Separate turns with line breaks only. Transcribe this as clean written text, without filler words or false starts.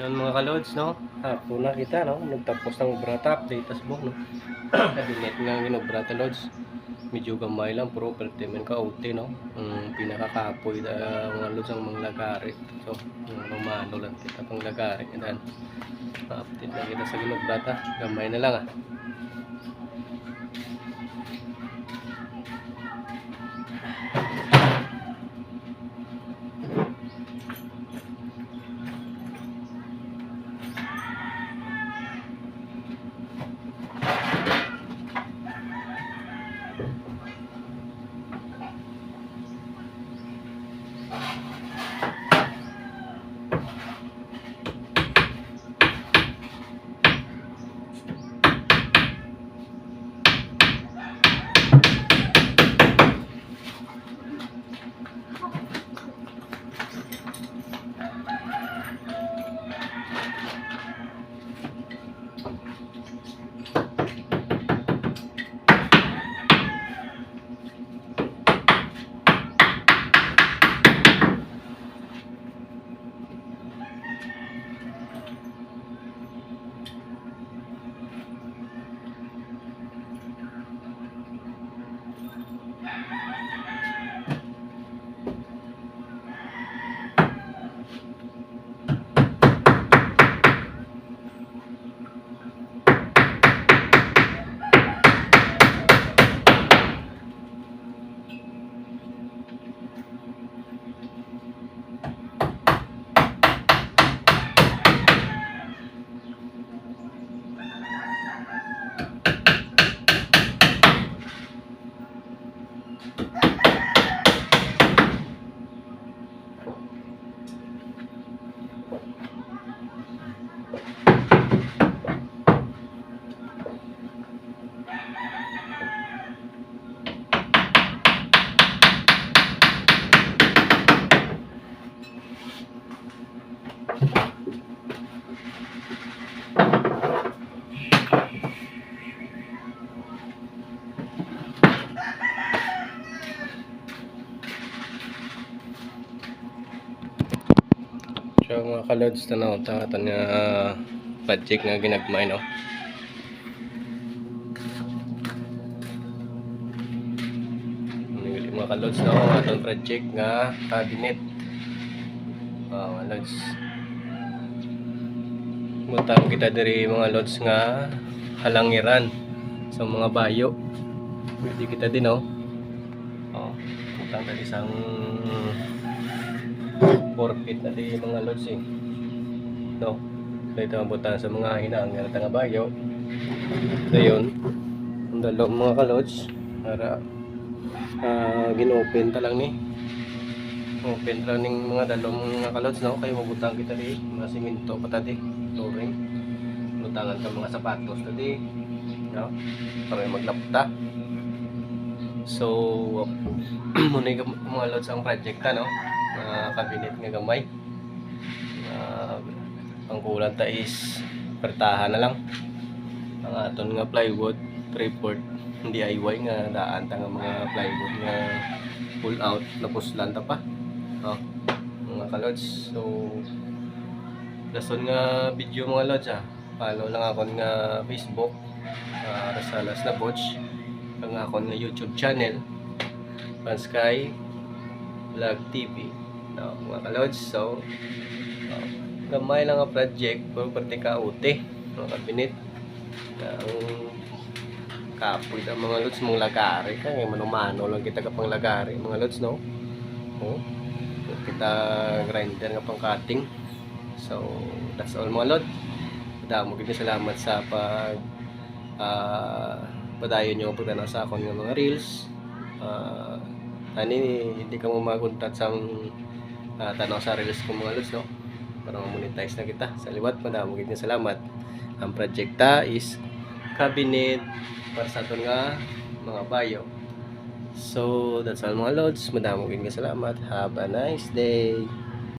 Noon mga kalods, no? Hapon na kita, no? Nagtapos ng brata update tas book, no? Kabinet nga ginobrata lods. Medyo gamay lang pero pertimen ka uti, no? Pinakakapoy da mga lods ang mga lagari. So, mamano lang kita pang lagari. Dan update lang kita sa ginobrata. Gamay na lang, ah. So mga kalods, tanaw ta nga project nga ginagmay, no? Mga kalods, no? Atong project nga cabinet. Mga lods. Butang kita diri mga lods nga halangiran sa mga bayo. Pwede kita din, no? Butang tadi sang 4 feet na di mga lods, eh. No? Dito ang butang sa mga hinangan at nga bayo. So yun, ang dalawang mga kalods para ginopen ta lang ni. Open lang ning mga dalawang mga kalods, no? Kaya mabutang kita di mga siminto pa tadi, flooring. Butangan ka mga sapatos tadi, no? Para maglapta. So muna yung mga lods ang project, no? Cabinet nga gamay. Ang kulang ta is pertahan na lang. Ang aton nga plywood 3/4 DIY nga daan ta nga mga plywood nga pull out napuslan ta pa. Mga kalods. So lason nga video mga lods, follow lang akon nga Facebook, Rasalas na Butch, ang akon nga YouTube channel Pansky Vlog TV, mga kalods. So gamay lang ang project pero pati kauti mga kabinet ang kapoy na mga lods mong lagari ka ngayon manumano lang kita kapang lagari mga lods, no? Kita grinder nga pang cutting. So that's all mga lod. Damo gid salamat sa pag padayon nyo pagtanaw sa akon nga mga reels. Hindi ka mo maguntat sa tanaw sa reels ko mga lods, no? Para ma-monetize na kita sa liwat. Madamo gid salamat. Ang projekta is cabinet para sa aton nga mga bayo. So that's all mga lods. Madamo gid salamat. Have a nice day.